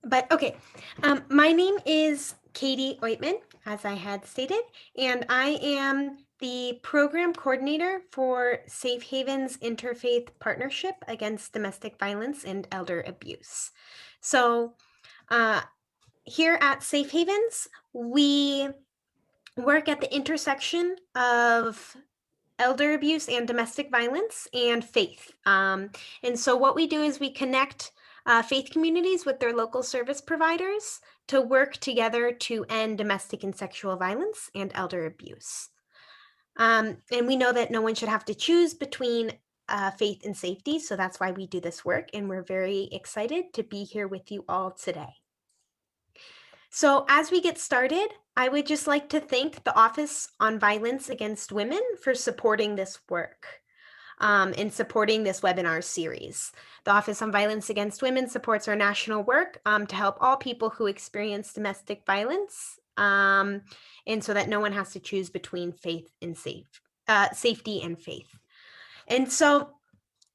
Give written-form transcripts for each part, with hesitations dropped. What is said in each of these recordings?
But okay, my name is Katie Oitman, as I had stated, and I am the program coordinator for Safe Haven's Interfaith Partnership Against Domestic Violence and Elder Abuse. So, uh, here at Safe Havens, we work at the intersection of elder abuse and domestic violence and faith. And so what we do is we connect faith communities with their local service providers to work together to end domestic and sexual violence and elder abuse. And we know that no one should have to choose between faith and safety. So that's why we do this work. And we're very excited to be here with you all today. So, as we get started, I would just like to thank the Office on Violence Against Women for supporting this work and supporting this webinar series. The Office on Violence Against Women supports our national work to help all people who experience domestic violence, and so that no one has to choose between faith and safety and faith. And so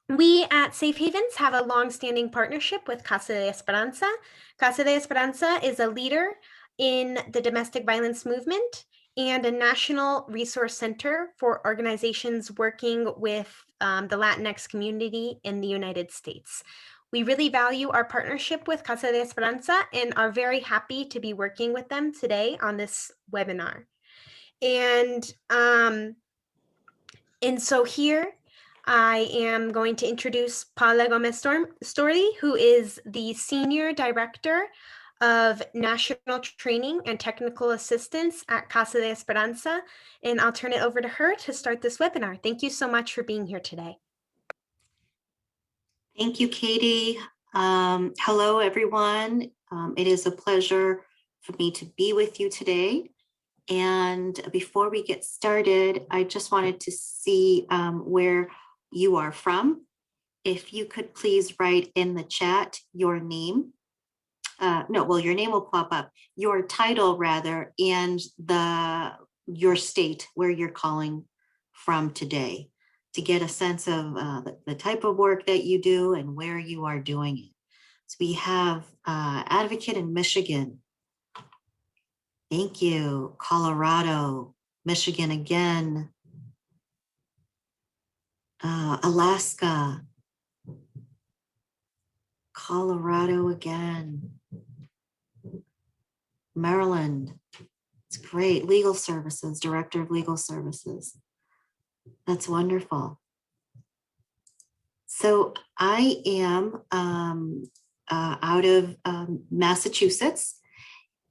we at Safe Havens have a long-standing partnership with Casa de Esperanza. Casa de Esperanza is a leader in the domestic violence movement and a national resource center for organizations working with the Latinx community in the United States. We really value our partnership with Casa de Esperanza and are very happy to be working with them today on this webinar. And so here I am going to introduce Paula Gomez Storley, who is the Senior Director of National Training and Technical Assistance at Casa de Esperanza, and I'll turn it over to her to start this webinar. Thank you so much for being here today. Thank you, Katie. Hello, everyone. It is a pleasure for me to be with you today. And before we get started, I just wanted to see where you are from. If you could please write in the chat your name. Your name will pop up, your title rather, and your state where you're calling from today to get a sense of the type of work that you do and where you are doing it. So we have Advocate in Michigan. Thank you. Colorado, Michigan again. Alaska, Colorado again. Maryland, it's great. Legal Services, Director of Legal Services. That's wonderful. So I am out of Massachusetts,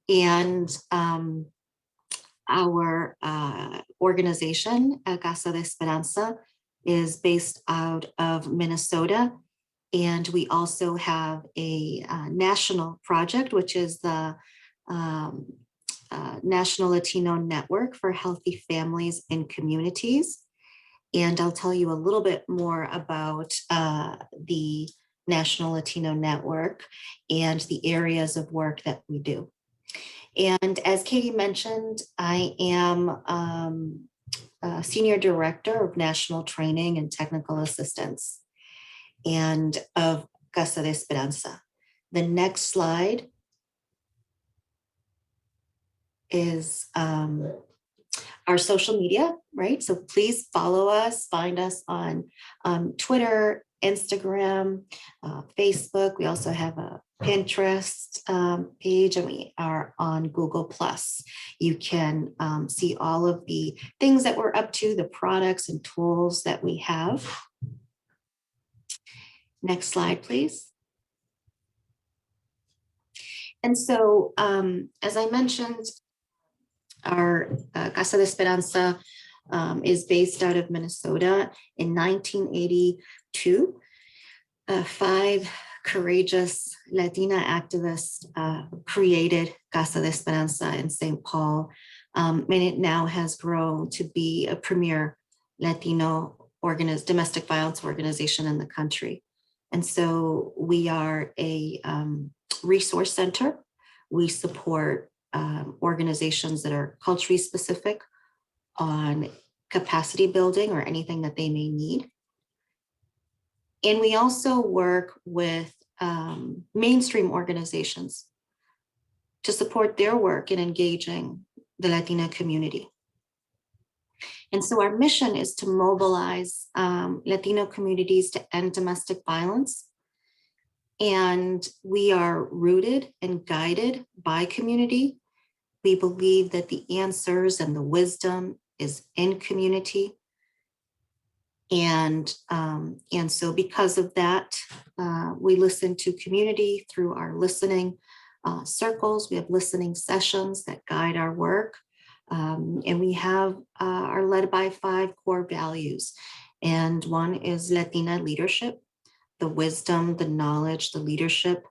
and our organization, Casa de Esperanza, is based out of Minnesota. And we also have a national project, which is the National Latino Network for Healthy Families and Communities. And I'll tell you a little bit more about the National Latino Network and the areas of work that we do. And as Katie mentioned, I am Senior Director of National Training and Technical Assistance and of Casa de Esperanza. The next slide is our social media, right? So please follow us, find us on Twitter, Instagram, Facebook. We also have a Pinterest page, and we are on Google+. You can see all of the things that we're up to, the products and tools that we have. Next slide, please. And so, as I mentioned, our Casa de Esperanza is based out of Minnesota. In 1982, 5 courageous Latina activists created Casa de Esperanza in St. Paul, and it now has grown to be a premier Latino domestic violence organization in the country. And so we are a resource center. We support organizations that are culturally specific on capacity building or anything that they may need. And we also work with mainstream organizations to support their work in engaging the Latina community. And so our mission is to mobilize Latino communities to end domestic violence. And we are rooted and guided by community. We believe that the answers and the wisdom is in community. And so because of that, we listen to community through our listening circles. We have listening sessions that guide our work. And we are led by 5 core values. And one is Latina leadership, the wisdom, the knowledge, the leadership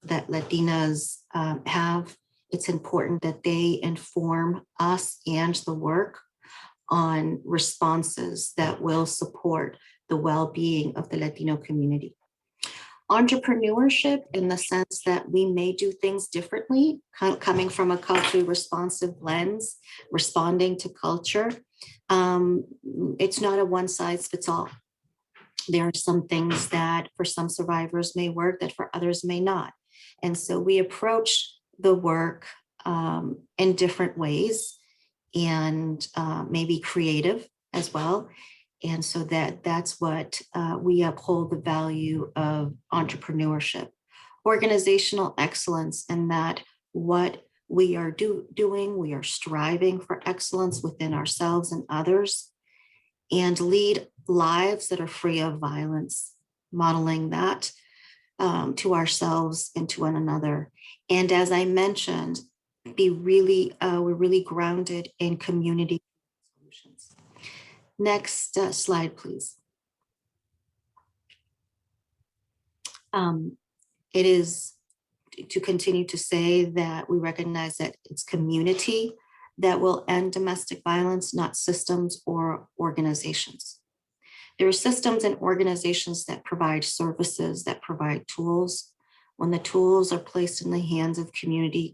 that Latinas have. It's important that they inform us and the work on responses that will support the well-being of the Latino community. Entrepreneurship, in the sense that we may do things differently, coming from a culturally responsive lens, responding to culture. It's not a one size fits all. There are some things that for some survivors may work that for others may not. And so we approach the work in different ways, and maybe creative as well. And so that's what we uphold, the value of entrepreneurship, organizational excellence, and that what we are doing, we are striving for excellence within ourselves and others, and lead lives that are free of violence, modeling that to ourselves and to one another. And as I mentioned, we're really grounded in community solutions. Next slide, please. It is to continue to say that we recognize that it's community that will end domestic violence, not systems or organizations. There are systems and organizations that provide services, that provide tools. When the tools are placed in the hands of community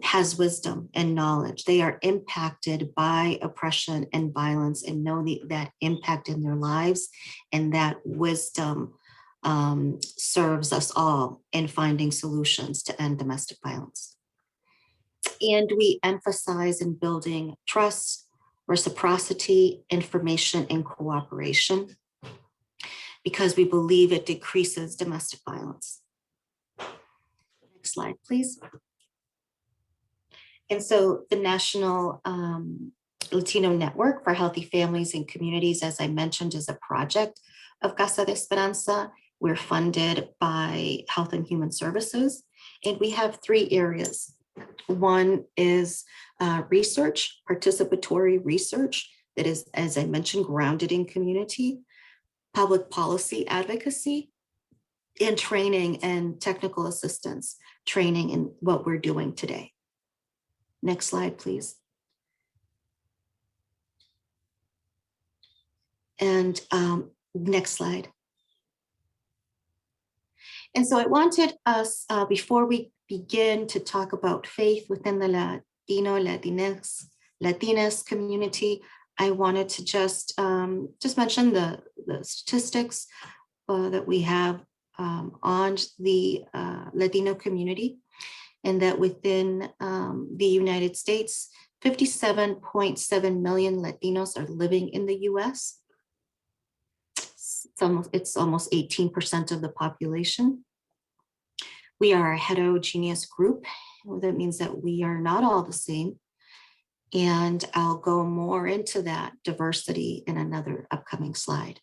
has wisdom and knowledge. They are impacted by oppression and violence and know that impact in their lives, and that wisdom serves us all in finding solutions to end domestic violence. And we emphasize in building trust, reciprocity, information, and cooperation, because we believe it decreases domestic violence. Next slide, please. And so the National Latino Network for Healthy Families and Communities, as I mentioned, is a project of Casa de Esperanza. We're funded by Health and Human Services, and we have 3 areas. One is research, participatory research that is, as I mentioned, grounded in community, public policy advocacy, and training and technical assistance, training in what we're doing today. Next slide, please. And next slide. And so I wanted us, before we begin to talk about faith within the Latino, Latinas community, I wanted to just mention the statistics that we have on the Latino community, and that within the United States, 57.7 million Latinos are living in the US. It's almost 18% of the population. We are a heterogeneous group. That means that we are not all the same. And I'll go more into that diversity in another upcoming slide.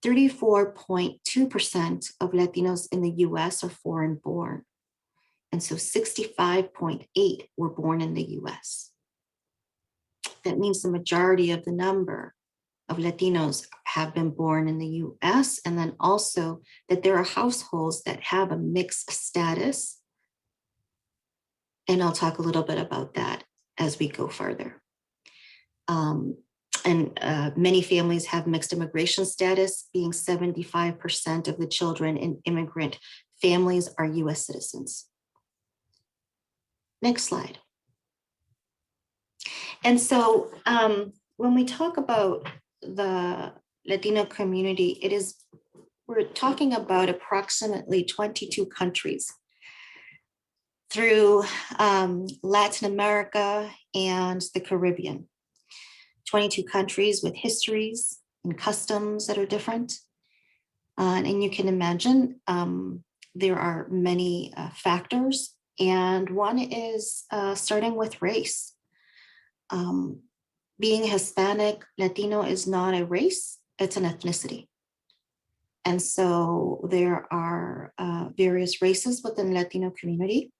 34.2% of Latinos in the US are foreign born. And so 65.8 were born in the US. That means the majority of the number of Latinos have been born in the US, and then also that there are households that have a mixed status. And I'll talk a little bit about that as we go further. Many families have mixed immigration status, being 75% of the children in immigrant families are US citizens. Next slide. And so when we talk about the Latino community, it is we're talking about approximately 22 countries through Latin America and the Caribbean. 22 countries with histories and customs that are different. And you can imagine there are many factors, and one is starting with race. Being Hispanic, Latino is not a race, it's an ethnicity. And so there are various races within the Latino community.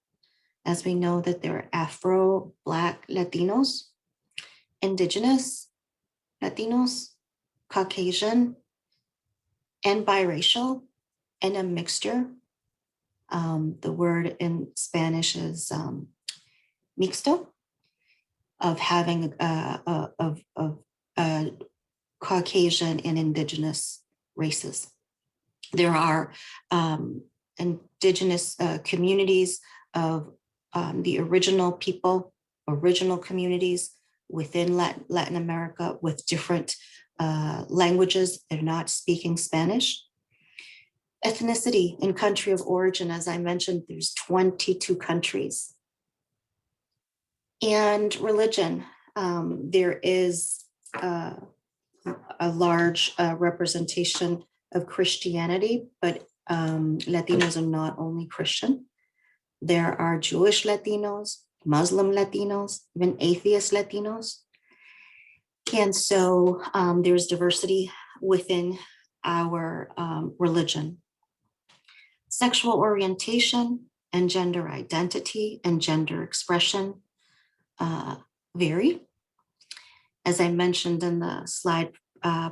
As we know that there are Afro, Black Latinos, Indigenous Latinos, Caucasian, and biracial, and a mixture. The word in Spanish is mixto, of having Caucasian and Indigenous races. There are Indigenous communities of the original people, original communities within Latin America with different languages. They're not speaking Spanish. Ethnicity and country of origin, as I mentioned, there's 22 countries. And religion, there is a large representation of Christianity, but Latinos are not only Christian. There are Jewish Latinos, Muslim Latinos, even atheist Latinos. And so there's diversity within our religion. Sexual orientation and gender identity and gender expression vary. As I mentioned in the slide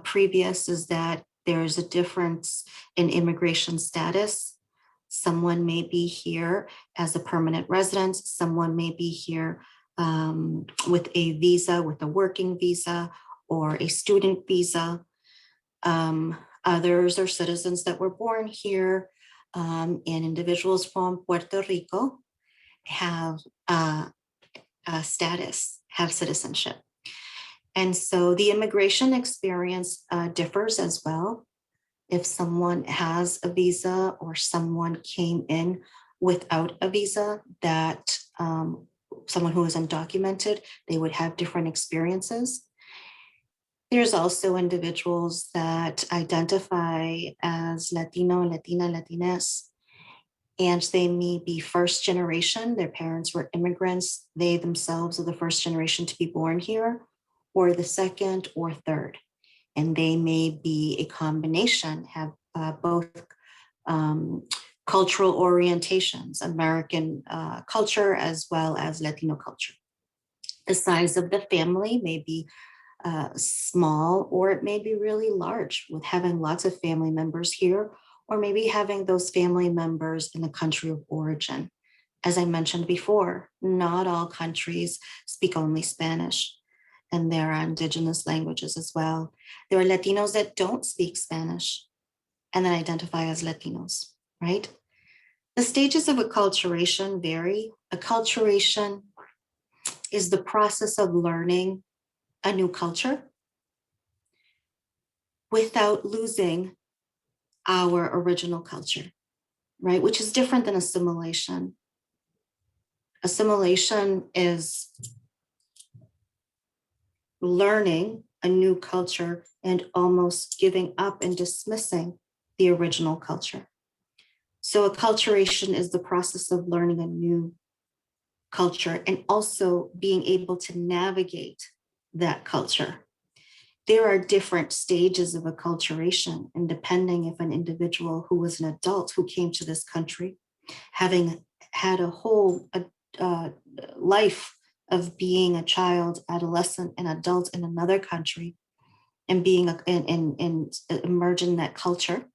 previous, is that there's a difference in immigration status. Someone may be here as a permanent resident, someone may be here with a visa, with a working visa or a student visa. Others are citizens that were born here, and individuals from Puerto Rico have status, have citizenship. And so the immigration experience differs as well. If someone has a visa or someone came in without a visa, that someone who is undocumented, they would have different experiences. There's also individuals that identify as Latino, Latina, Latinx, and they may be first generation. Their parents were immigrants. They themselves are the first generation to be born here, or the second or third. And they may be a combination, have both cultural orientations, American culture as well as Latino culture. The size of the family may be small, or it may be really large, with having lots of family members here, or maybe having those family members in the country of origin. As I mentioned before, not all countries speak only Spanish, and there are indigenous languages as well. There are Latinos that don't speak Spanish and that identify as Latinos, right? The stages of acculturation vary. Acculturation is the process of learning a new culture without losing our original culture, right? Which is different than assimilation. Assimilation is learning a new culture and almost giving up and dismissing the original culture. So acculturation is the process of learning a new culture and also being able to navigate that culture. There are different stages of acculturation, and depending if an individual who was an adult who came to this country, having had a whole life of being a child, adolescent, and adult in another country, and being emerging in that culture,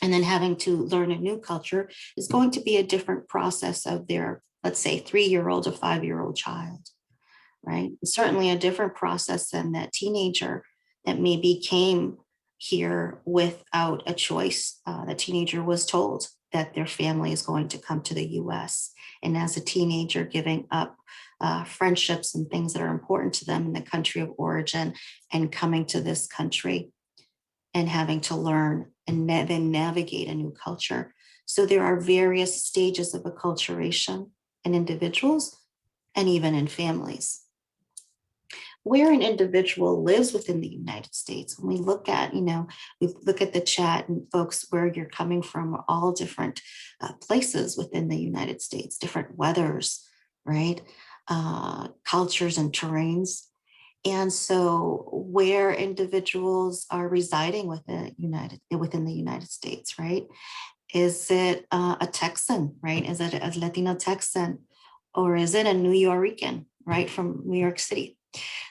and then having to learn a new culture is going to be a different process of their, let's say, 3-year-old or 5-year-old child, right? Certainly a different process than that teenager that maybe came here without a choice. The teenager was told that their family is going to come to the US. And as a teenager, giving up friendships and things that are important to them in the country of origin and coming to this country. and having to learn and then navigate a new culture. So there are various stages of acculturation in individuals and even in families. Where an individual lives within the United States, when we look at, we look at the chat and folks where you're coming from are all different places within the United States, different weathers, right? Cultures and terrains. And so where individuals are residing within the United States, right? Is it a Texan, right? Is it a Latino Texan? Or is it a New Yorican, right? From New York City.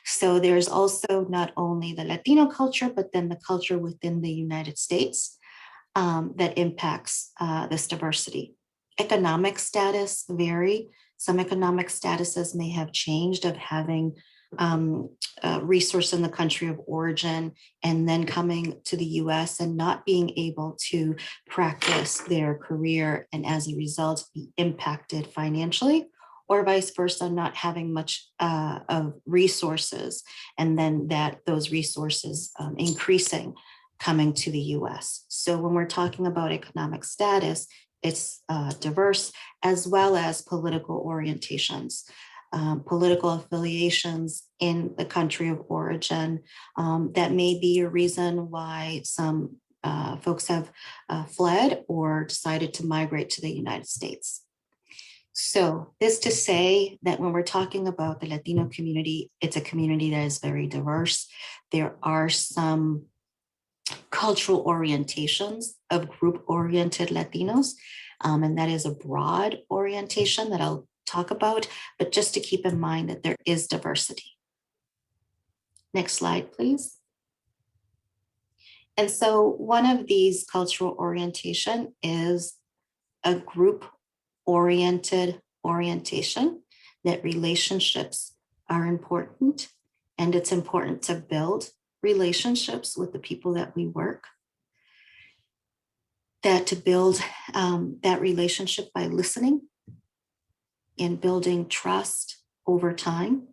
So there's also not only the Latino culture, but then the culture within the United States that impacts this diversity. Economic status vary. Some economic statuses may have changed of having resource in the country of origin and then coming to the US and not being able to practice their career and as a result be impacted financially, or vice versa, not having much of resources and then those resources increasing coming to the US. So when we're talking about economic status, it's diverse, as well as political orientations. Political affiliations in the country of origin. That may be a reason why some folks have fled or decided to migrate to the United States. So this to say that when we're talking about the Latino community, it's a community that is very diverse. There are some cultural orientations of group-oriented Latinos, and that is a broad orientation that I'll talk about, but just to keep in mind that there is diversity. Next slide, please. And so one of these cultural orientation is a group-oriented orientation, that relationships are important, and it's important to build relationships with the people that we work. That to build that relationship by listening and building trust over time,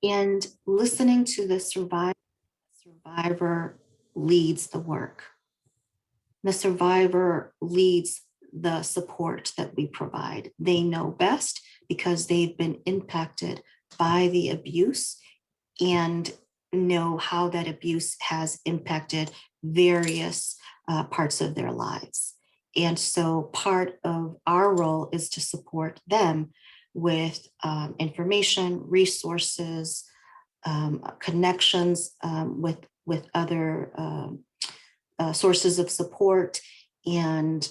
and listening to the survivor leads the work. The survivor leads the support that we provide. They know best because they've been impacted by the abuse and know how that abuse has impacted various parts of their lives. And so part of our role is to support them with information, resources, connections with other sources of support, and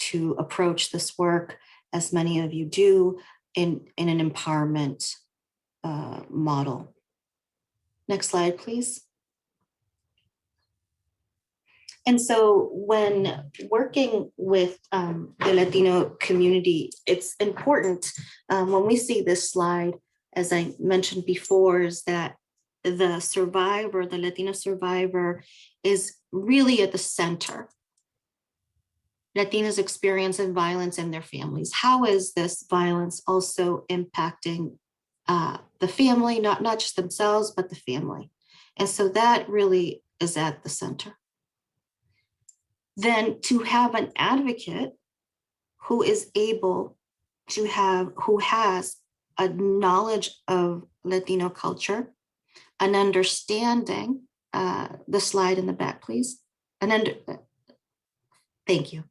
to approach this work, as many of you do, in an empowerment model. Next slide, please. And so when working with the Latino community, it's important when we see this slide, as I mentioned before, is that the survivor, the Latino survivor, is really at the center. Latinos experiencing violence in their families. How is this violence also impacting the family, not just themselves, but the family? And so that really is at the center. Then to have an advocate who is able to who has a knowledge of Latino culture, an understanding, the slide in the back, please. Thank you.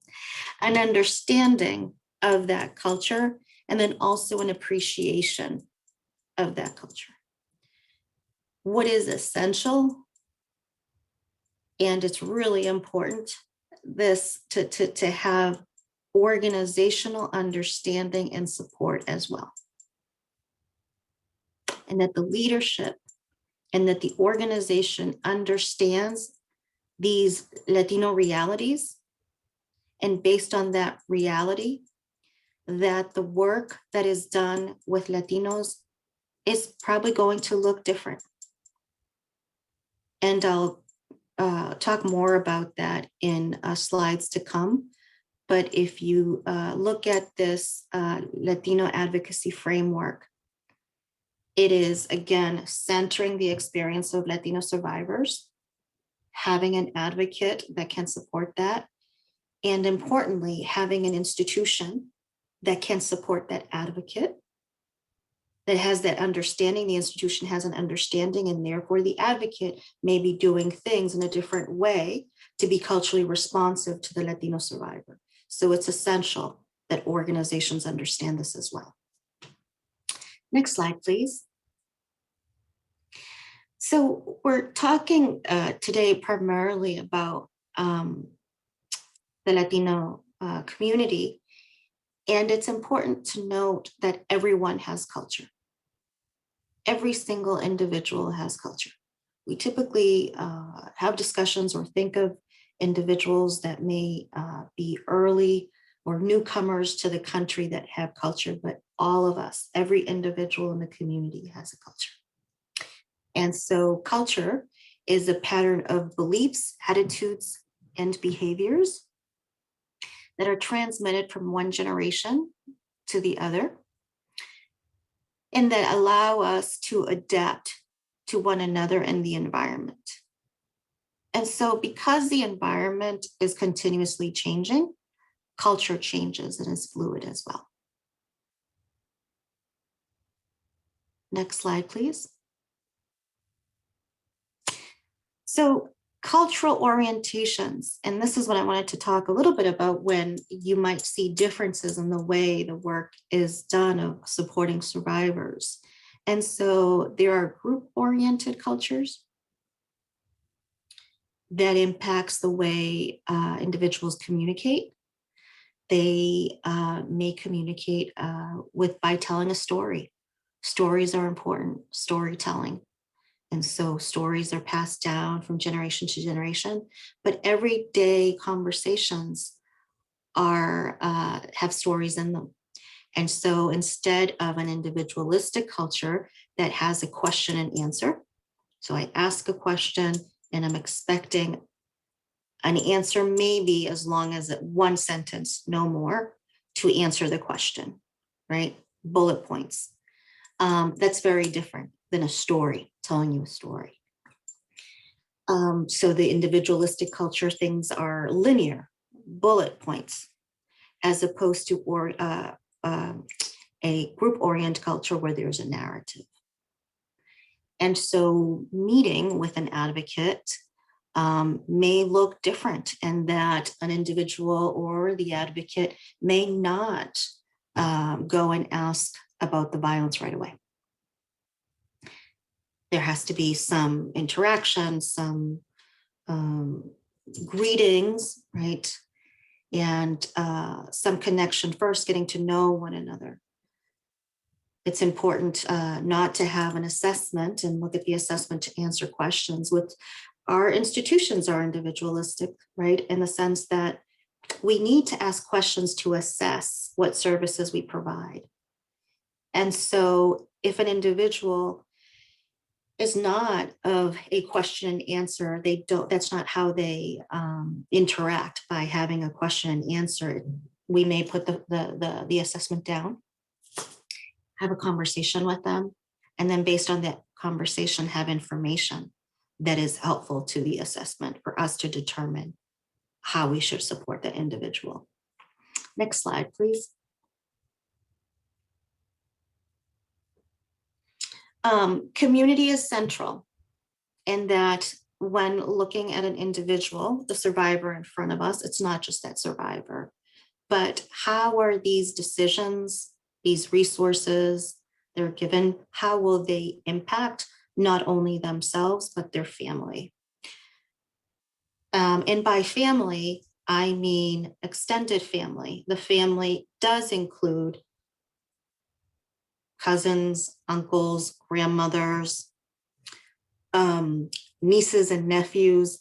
An understanding of that culture, and then also an appreciation of that culture. What is essential, and it's really important, to have organizational understanding and support as well. And that the leadership and that the organization understands these Latino realities, and based on that reality, that the work that is done with Latinos is probably going to look different. And I'll talk more about that in slides to come. But if you look at this Latino advocacy framework, it is, again, centering the experience of Latino survivors, having an advocate that can support that, and importantly, having an institution that can support that advocate, that has that understanding. The institution has an understanding, and therefore the advocate may be doing things in a different way to be culturally responsive to the Latino survivor. So it's essential that organizations understand this as well. Next slide, please. So we're talking today primarily about the Latino community, and it's important to note that everyone has culture. Every single individual has culture. We typically have discussions or think of individuals that may be early or newcomers to the country that have culture, but all of us, every individual in the community has a culture. And so culture is a pattern of beliefs, attitudes, and behaviors that are transmitted from one generation to the other, and that allow us to adapt to one another and the environment. And so because the environment is continuously changing, culture changes and is fluid as well. Next slide, please. So cultural orientations, and this is what I wanted to talk a little bit about when you might see differences in the way the work is done of supporting survivors. And so there are group-oriented cultures that impacts the way individuals communicate. They may communicate by telling a story. Stories are important, storytelling. And so stories are passed down from generation to generation, but everyday conversations have stories in them. And so instead of an individualistic culture that has a question and answer, so I ask a question and I'm expecting an answer, maybe as long as one sentence, no more, to answer the question, right? Bullet points. That's very different than a story, telling you a story. So the individualistic culture, things are linear, bullet points, as opposed to a group-oriented culture where there's a narrative. And so meeting with an advocate may look different, and that an individual or the advocate may not go and ask about the violence right away. There has to be some interaction, some greetings, right? And some connection first, getting to know one another. It's important not to have an assessment and look at the assessment to answer questions. With our institutions are individualistic, right? In the sense that we need to ask questions to assess what services we provide. And so if an individual is not of a question and answer, that's not how they interact by having a question and answer. We may put the assessment down, have a conversation with them, and then based on that conversation, have information that is helpful to the assessment for us to determine how we should support the individual. Next slide, please. Community is central in that when looking at an individual, the survivor in front of us, it's not just that survivor, but how are these decisions, these resources they're given, how will they impact not only themselves, but their family? And by family, I mean extended family. The family does include cousins, uncles, grandmothers, nieces and nephews,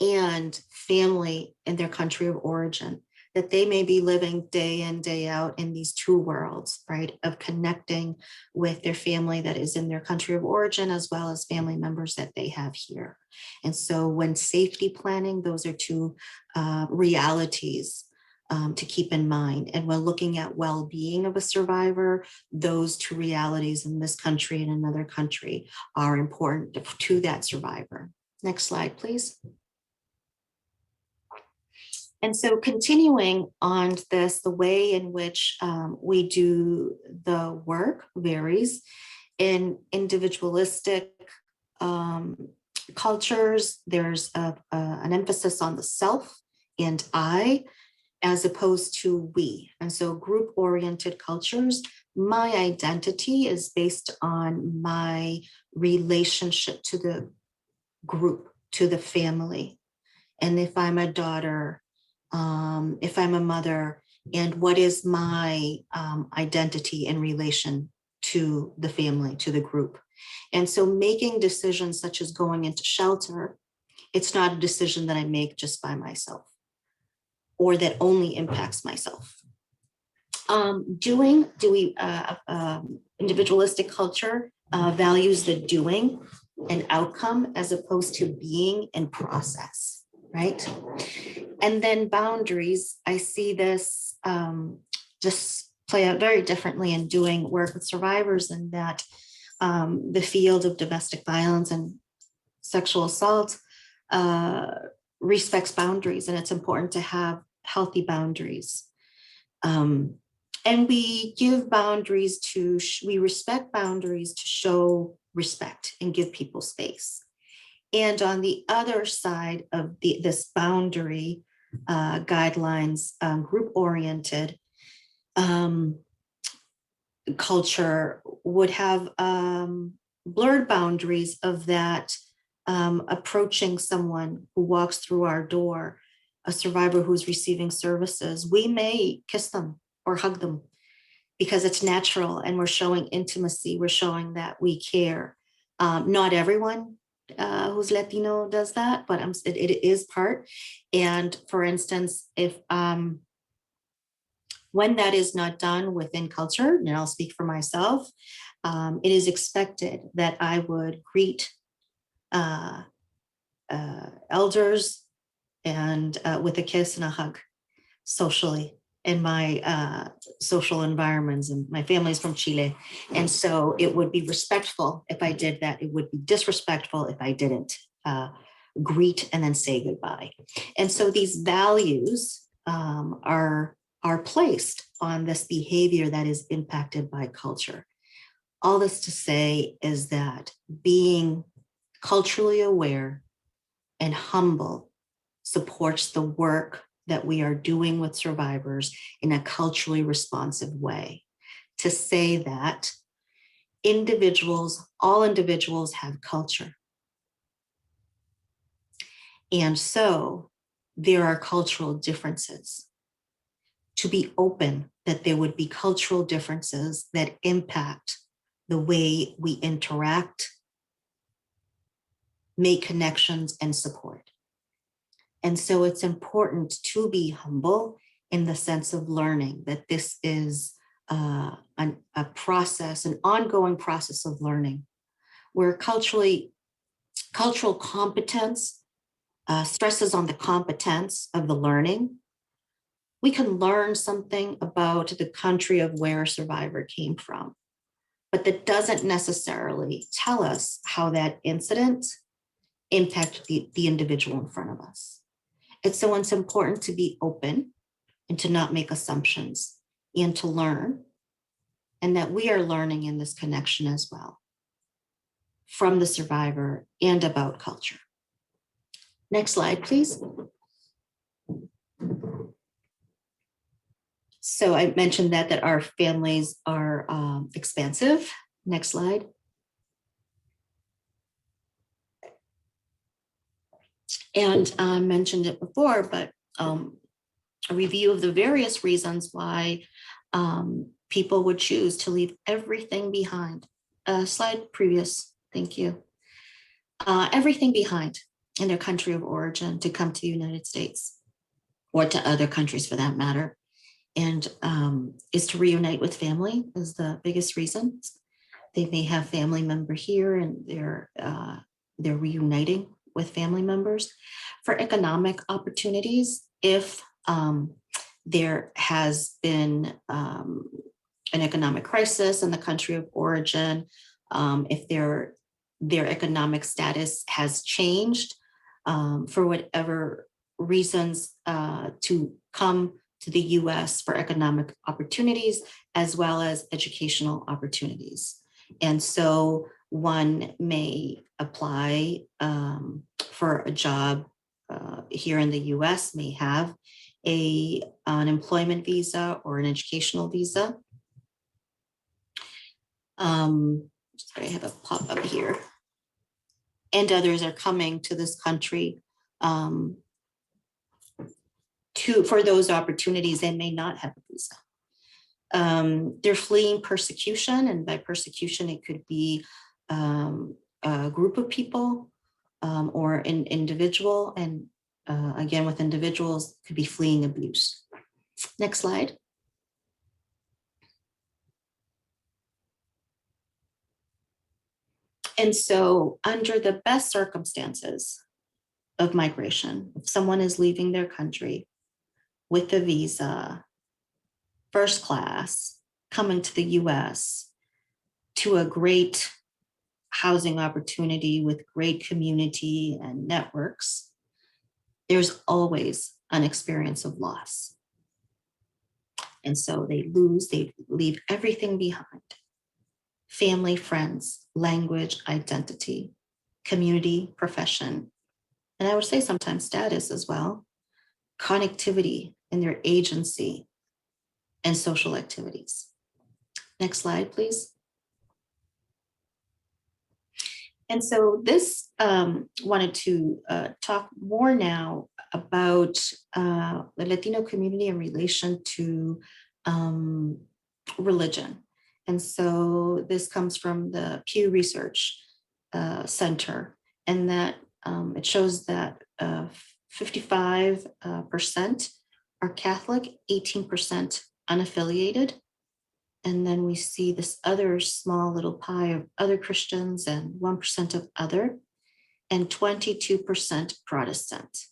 and family in their country of origin, that they may be living day in, day out in these two worlds, right, of connecting with their family that is in their country of origin, as well as family members that they have here. And so when safety planning, those are two realities to keep in mind. And when looking at well-being of a survivor, those two realities in this country and another country are important to that survivor. Next slide, please. And so continuing on this, the way in which we do the work varies. In individualistic cultures, there's an emphasis on the self and I, as opposed to we. And so group-oriented cultures, my identity is based on my relationship to the group, to the family. And if I'm a daughter, if I'm a mother, and what is my identity in relation to the family, to the group. And so making decisions such as going into shelter, it's not a decision that I make just by myself or that only impacts myself. Individualistic culture values the doing and outcome as opposed to being and process, right? And then boundaries, I see this just play out very differently in doing work with survivors, in that the field of domestic violence and sexual assault respects boundaries, and it's important to have healthy boundaries. And we give boundaries we respect boundaries to show respect and give people space. And on the other side of this boundary guidelines, group-oriented culture would have blurred boundaries of that approaching someone who walks through our door, a survivor who's receiving services. We may kiss them or hug them because it's natural and we're showing intimacy, we're showing that we care. Not everyone who's Latino does that, but it is part. And for instance, if when that is not done within culture, and I'll speak for myself, it is expected that I would greet elders and with a kiss and a hug socially in my social environments, and my family's from Chile. And so it would be respectful if I did that. It would be disrespectful if I didn't greet and then say goodbye. And so these values are placed on this behavior that is impacted by culture. All this to say is that being culturally aware and humble supports the work that we are doing with survivors in a culturally responsive way. To say that all individuals have culture. And so there are cultural differences. To be open that there would be cultural differences that impact the way we interact, make connections, and support. And so it's important to be humble in the sense of learning that this is a process, an ongoing process of learning, where cultural competence stresses on the competence of the learning. We can learn something about the country of where a survivor came from, but that doesn't necessarily tell us how that incident impacted the individual in front of us. And so it's important to be open and to not make assumptions and to learn, and that we are learning in this connection as well from the survivor and about culture. Next slide, please. So I mentioned that our families are expansive. Next slide. And I mentioned it before, but a review of the various reasons why people would choose to leave everything behind. Slide previous, thank you. Everything behind in their country of origin to come to the United States, or to other countries for that matter, and is to reunite with family is the biggest reason. They may have family member here and they're reuniting with family members. For economic opportunities, if there has been an economic crisis in the country of origin, if their economic status has changed for whatever reasons to come to the US for economic opportunities as well as educational opportunities. And so one may apply for a job here in the US, may have an employment visa or an educational visa. Sorry, I have a pop up here. And others are coming to this country for those opportunities and may not have a visa. They're fleeing persecution, and by persecution, it could be a group of people or an individual. And again, with individuals, could be fleeing abuse. Next slide. And so under the best circumstances of migration, if someone is leaving their country with a visa, first class, coming to the US to a great housing opportunity with great community and networks, there's always an experience of loss. And so they leave everything behind. Family, friends, language, identity, community, profession, and I would say sometimes status as well, connectivity in their agency and social activities. Next slide, please. And so this wanted to talk more now about the Latino community in relation to religion. And so this comes from the Pew Research Center, and that it shows that 55% are Catholic, 18% unaffiliated. And then we see this other small little pie of other Christians and 1% of other, and 22% Protestant.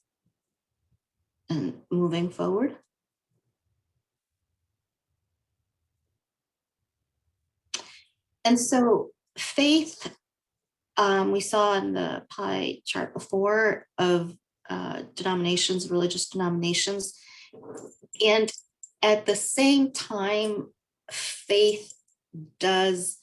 And moving forward. And so faith, we saw in the pie chart before of denominations, religious denominations. And at the same time, faith does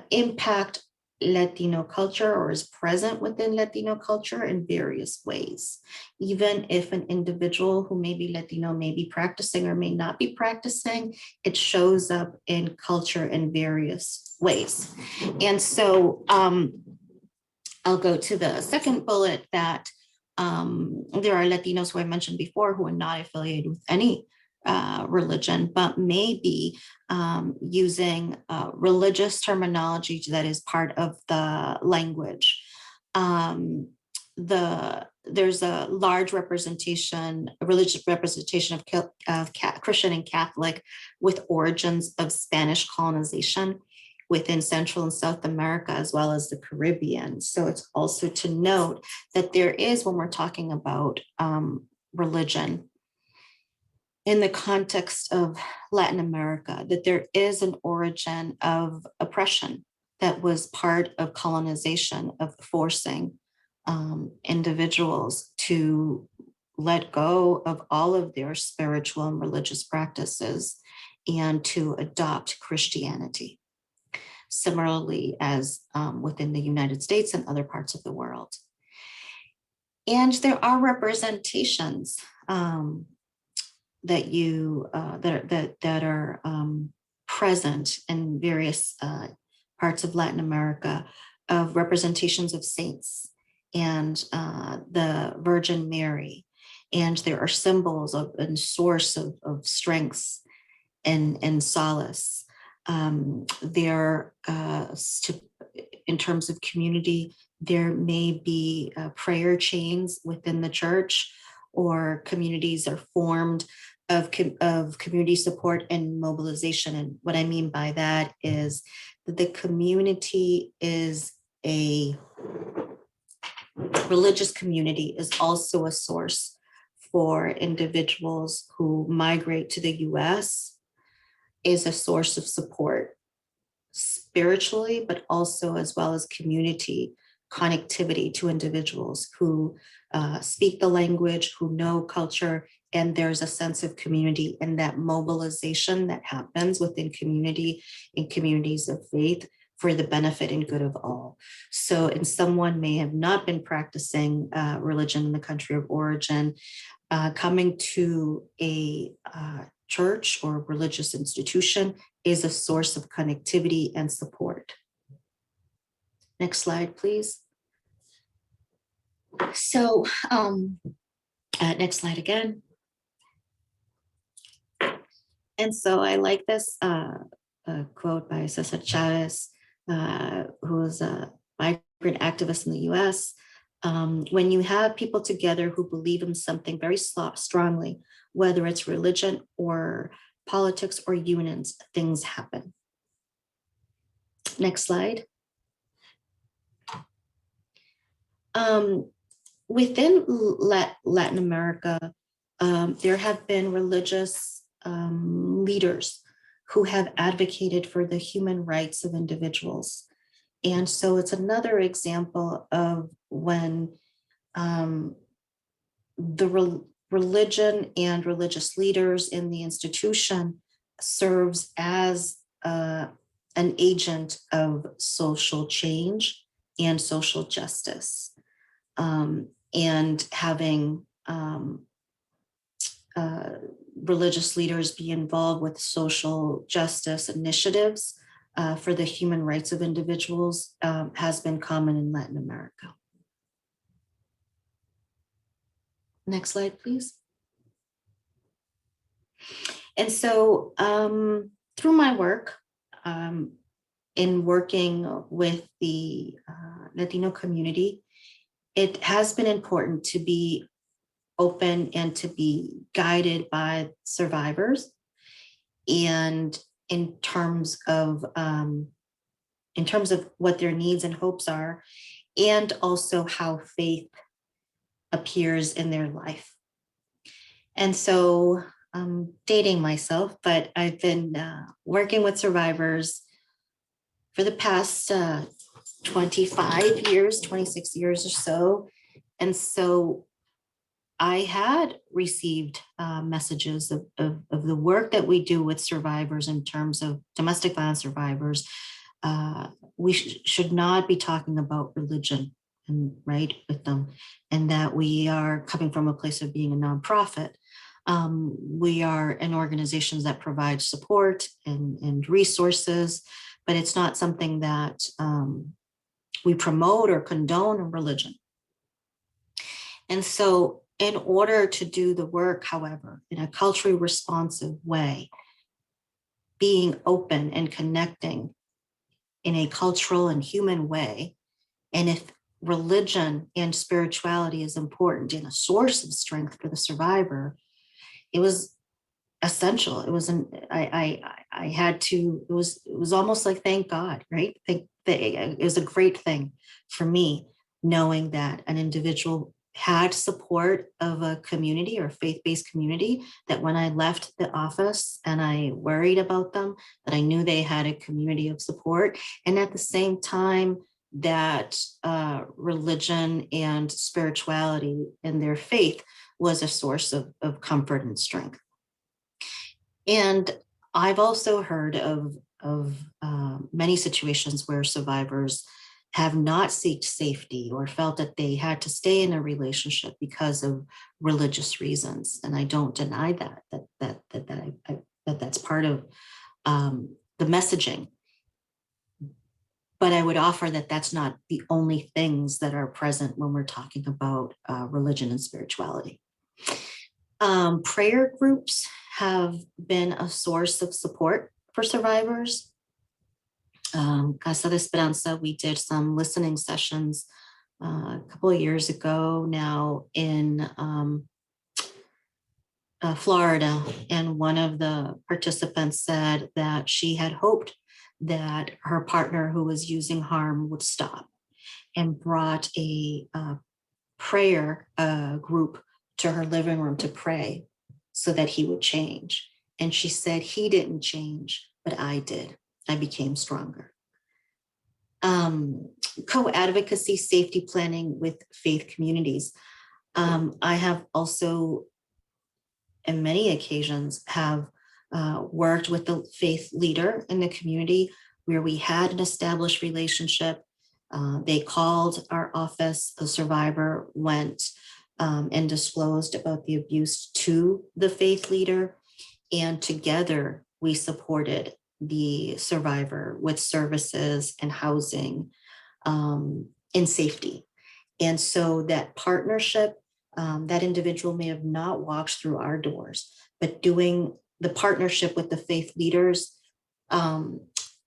impact Latino culture or is present within Latino culture in various ways. Even if an individual who may be Latino may be practicing or may not be practicing, it shows up in culture in various ways. And so I'll go to the second bullet that there are Latinos who I mentioned before who are not affiliated with any religion, but may be using religious terminology that is part of the language. There's a large representation, a religious representation of Christian and Catholic with origins of Spanish colonization within Central and South America, as well as the Caribbean. So it's also to note that there is, when we're talking about religion, in the context of Latin America, that there is an origin of oppression that was part of colonization, of forcing individuals to let go of all of their spiritual and religious practices and to adopt Christianity. Similarly, as within the United States and other parts of the world. And there are representations that are present in various parts of Latin America of representations of saints and the Virgin Mary. And there are symbols of and source of strengths and solace. In terms of community, there may be prayer chains within the church, or communities are formed of community support and mobilization. And what I mean by that is that the community is a religious community, is also a source for individuals who migrate to the US, is a source of support spiritually, but also as well as community connectivity to individuals who speak the language, who know culture, and there's a sense of community, and that mobilization that happens within community, in communities of faith, for the benefit and good of all. So, and someone may have not been practicing religion in the country of origin, coming to a church or religious institution is a source of connectivity and support. Next slide, please. So, next slide again. And so I like this quote by Cesar Chavez, who was a migrant activist in the US. When you have people together who believe in something very strongly, whether it's religion or politics or unions, things happen. Next slide. Within Latin America, there have been religious leaders who have advocated for the human rights of individuals. And so it's another example of when the religion and religious leaders in the institution serves as an agent of social change and social justice. And having religious leaders be involved with social justice initiatives for the human rights of individuals has been common in Latin America. Next slide, please. And so through my work in working with the Latino community, it has been important to be open and to be guided by survivors, and in terms of what their needs and hopes are, and also how faith appears in their life. And so I'm dating myself, but I've been working with survivors for the past 25 years, 26 years or so. And so I had received messages of the work that we do with survivors in terms of domestic violence survivors. We should not be talking about religion and right with them, and that we are coming from a place of being a nonprofit. We are an organization that provides support and resources, but it's not something that we promote or condone in religion. And so in order to do the work, however, in a culturally responsive way, being open and connecting in a cultural and human way, and if religion and spirituality is important and a source of strength for the survivor, it was essential. It was I had to, it was almost like, thank God, right? It was a great thing for me, knowing that an individual had support of a community or faith-based community, that when I left the office and I worried about them, that I knew they had a community of support. And at the same time, that religion and spirituality and their faith was a source of comfort and strength. And I've also heard of many situations where survivors have not sought safety or felt that they had to stay in a relationship because of religious reasons. And I don't deny that's part of the messaging. But I would offer that that's not the only things that are present when we're talking about religion and spirituality. Prayer groups have been a source of support for survivors. Casa de Esperanza, we did some listening sessions a couple of years ago now in Florida, and one of the participants said that she had hoped that her partner who was using harm would stop, and brought a prayer group to her living room to pray so that he would change. And she said, he didn't change, but I did. I became stronger. Co-advocacy, safety planning with faith communities. I have also, in many occasions, have worked with the faith leader in the community where we had an established relationship. They called our office, the survivor went and disclosed about the abuse to the faith leader, and together we supported the survivor with services and housing in safety. And so that partnership, that individual may have not walked through our doors, but doing the partnership with the faith leaders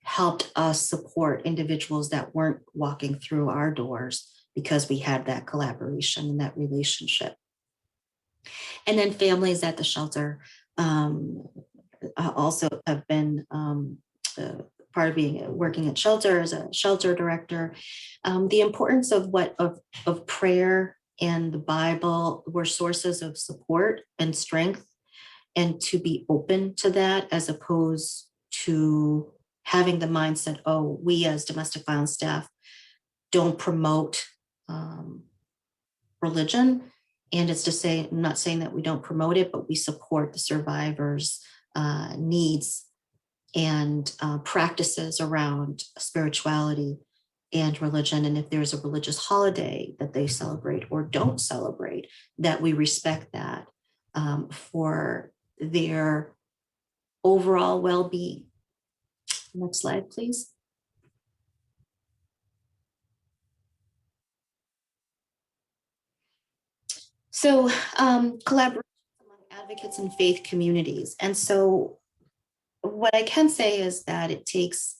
helped us support individuals that weren't walking through our doors because we had that collaboration and that relationship. And then families at the shelter also have been part of working at shelter as a shelter director. The importance of prayer and the Bible were sources of support and strength, and to be open to that as opposed to having the mindset, oh, we as domestic violence staff don't promote religion. And it's to say, I'm not saying that we don't promote it, but we support the survivors' needs and practices around spirituality and religion. And if there's a religious holiday that they celebrate or don't celebrate, that we respect that for their overall well-being. Next slide, please. So collaboration among advocates and faith communities. And so what I can say is that it takes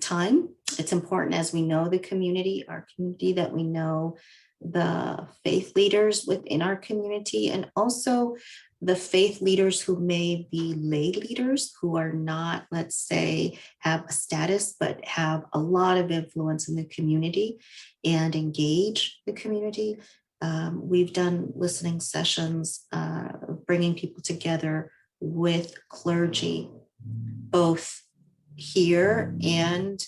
time. It's important, as we know the community, our community, that we know the faith leaders within our community, and also the faith leaders who may be lay leaders who are not, let's say, have a status, but have a lot of influence in the community and engage the community. We've done listening sessions, bringing people together with clergy, both here and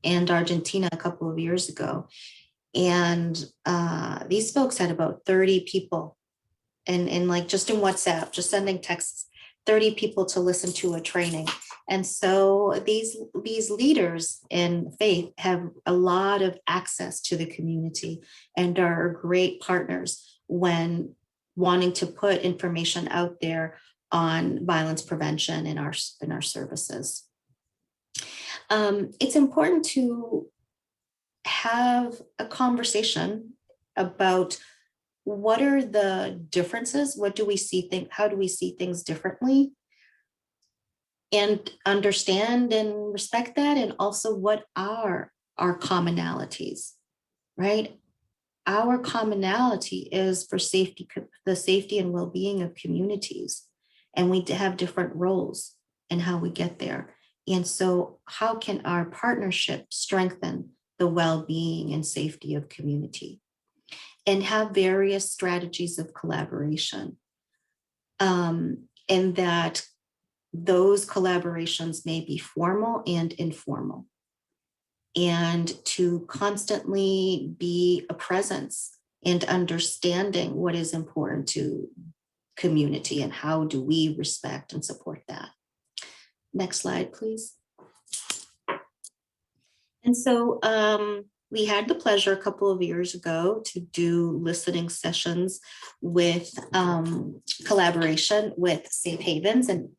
Argentina a couple of years ago. And these folks had about 30 people and like just in WhatsApp, just sending texts, 30 people to listen to a training. And so these leaders in faith have a lot of access to the community and are great partners when wanting to put information out there on violence prevention in our services. It's important to have a conversation about what are the differences, what do we see how do we see things differently, and understand and respect that, and also what are our commonalities, right? Our commonality is for safety, the safety and well-being of communities, and we have different roles in how we get there. And so how can our partnership strengthen the well-being and safety of community, and have various strategies of collaboration, and that those collaborations may be formal and informal, and to constantly be a presence and understanding what is important to community and how do we respect and support that. Next slide, please. And so we had the pleasure a couple of years ago to do listening sessions with collaboration with Safe Havens and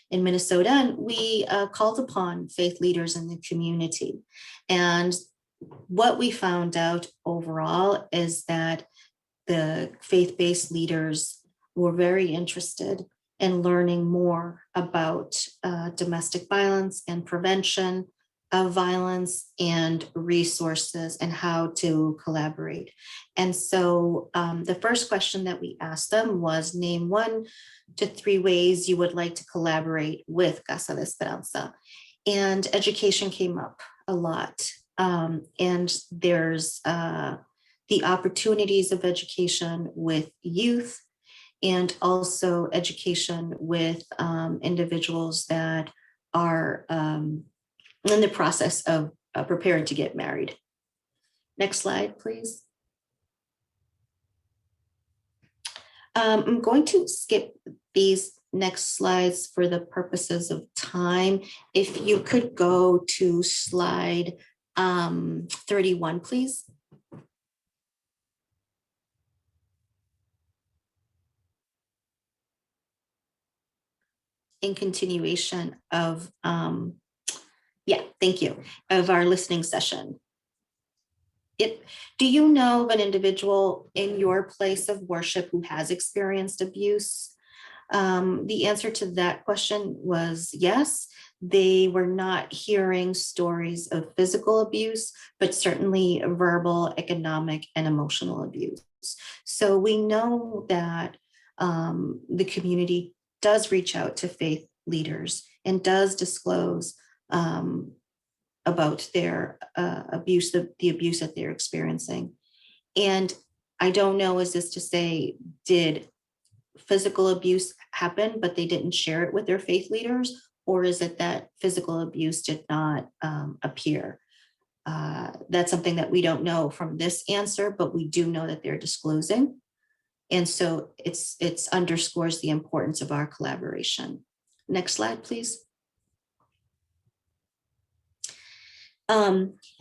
in Minnesota. And we called upon faith leaders in the community. And what we found out overall is that the faith-based leaders were very interested in learning more about domestic violence and prevention of violence and resources and how to collaborate. And so the first question that we asked them was, name 1 to 3 ways you would like to collaborate with Casa de Esperanza. And education came up a lot. And there's the opportunities of education with youth, and also education with individuals that are in the process of preparing to get married. Next slide, please. I'm going to skip these next slides for the purposes of time. If you could go to slide 31, please. In continuation of, yeah, thank you, of our listening session. Do you know of an individual in your place of worship who has experienced abuse? The answer to that question was yes. They were not hearing stories of physical abuse, but certainly verbal, economic, and emotional abuse. So we know that the community does reach out to faith leaders and does disclose about their abuse, the abuse that they're experiencing. And I don't know, is this to say, did physical abuse happen, but they didn't share it with their faith leaders? Or is it that physical abuse did not appear? That's something that we don't know from this answer, but we do know that they're disclosing. And so it's underscores the importance of our collaboration. Next slide, please.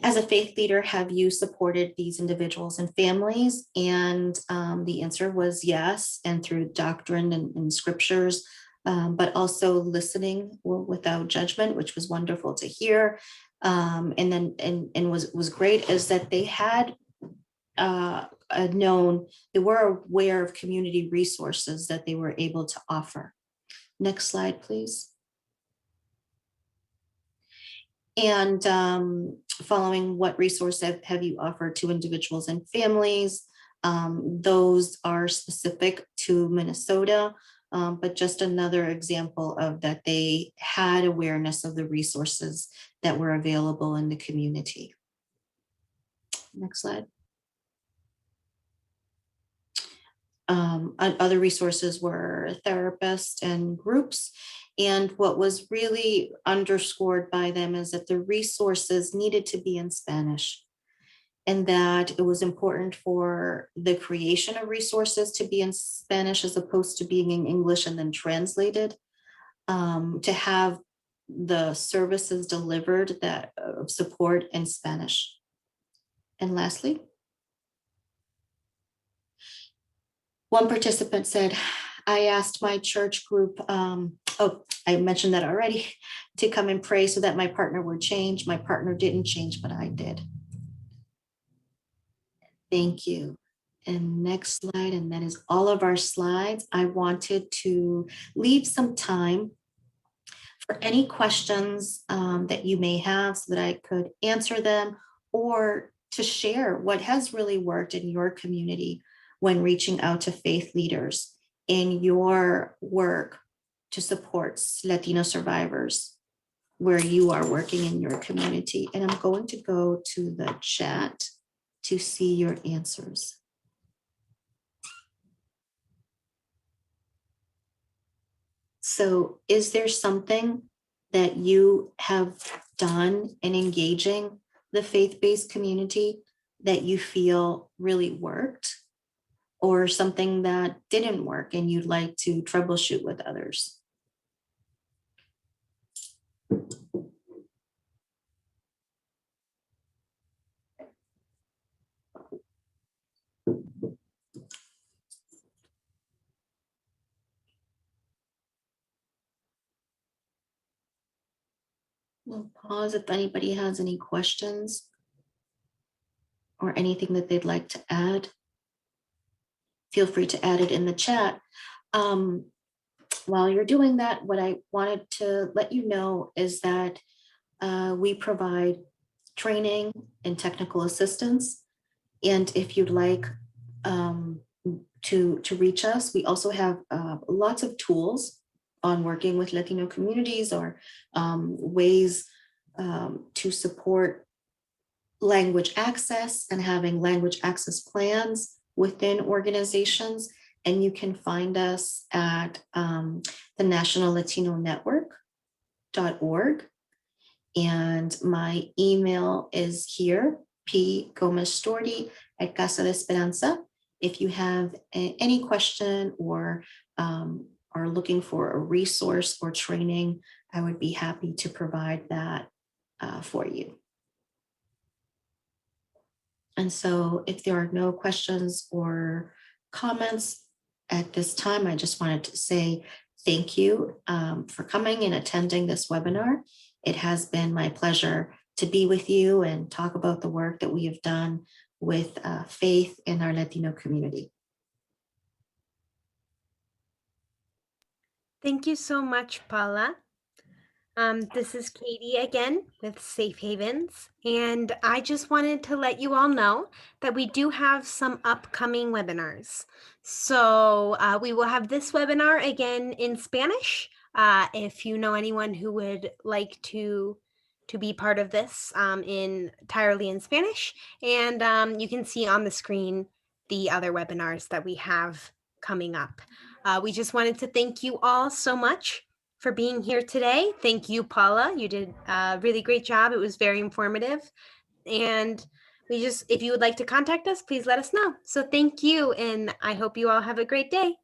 As a faith leader, have you supported these individuals and families? And the answer was yes, and through doctrine and scriptures, but also listening without judgment, which was wonderful to hear. And then was great is that they had known, they were aware of community resources that they were able to offer. Next slide, please. And following, what resources have you offered to individuals and families? Those are specific to Minnesota, but just another example of that they had awareness of the resources that were available in the community. Next slide. Other resources were therapists and groups. And what was really underscored by them is that the resources needed to be in Spanish, and that it was important for the creation of resources to be in Spanish as opposed to being in English and then translated, to have the services delivered that support in Spanish. And lastly, one participant said, I asked my church group, I mentioned that already, to come and pray so that my partner would change. My partner didn't change, but I did. Thank you. And next slide, and that is all of our slides. I wanted to leave some time for any questions that you may have so that I could answer them, or to share what has really worked in your community when reaching out to faith leaders in your work to support Latino survivors where you are working in your community. And I'm going to go to the chat to see your answers. So is there something that you have done in engaging the faith-based community that you feel really worked, or something that didn't work and you'd like to troubleshoot with others? We'll pause if anybody has any questions or anything that they'd like to add. Feel free to add it in the chat. While you're doing that, what I wanted to let you know is that we provide training and technical assistance. And if you'd like to reach us, we also have lots of tools on working with Latino communities, or ways to support language access and having language access plans within organizations. And you can find us at the National Latino Network.org. And my email is here, pgomez-storti@Casa de Esperanza. If you have any question or are looking for a resource or training, I would be happy to provide that for you. And so if there are no questions or comments at this time, I just wanted to say thank you for coming and attending this webinar. It has been my pleasure to be with you and talk about the work that we have done with faith in our Latino community. Thank you so much, Paula. This is Katie again with Safe Havens, and I just wanted to let you all know that we do have some upcoming webinars. So we will have this webinar again in Spanish. If you know anyone who would like to be part of this entirely in Spanish, and you can see on the screen the other webinars that we have coming up. We just wanted to thank you all so much for being here today. Thank you, Paula. You did a really great job. It was very informative. And if you would like to contact us, please let us know. So thank you. And I hope you all have a great day.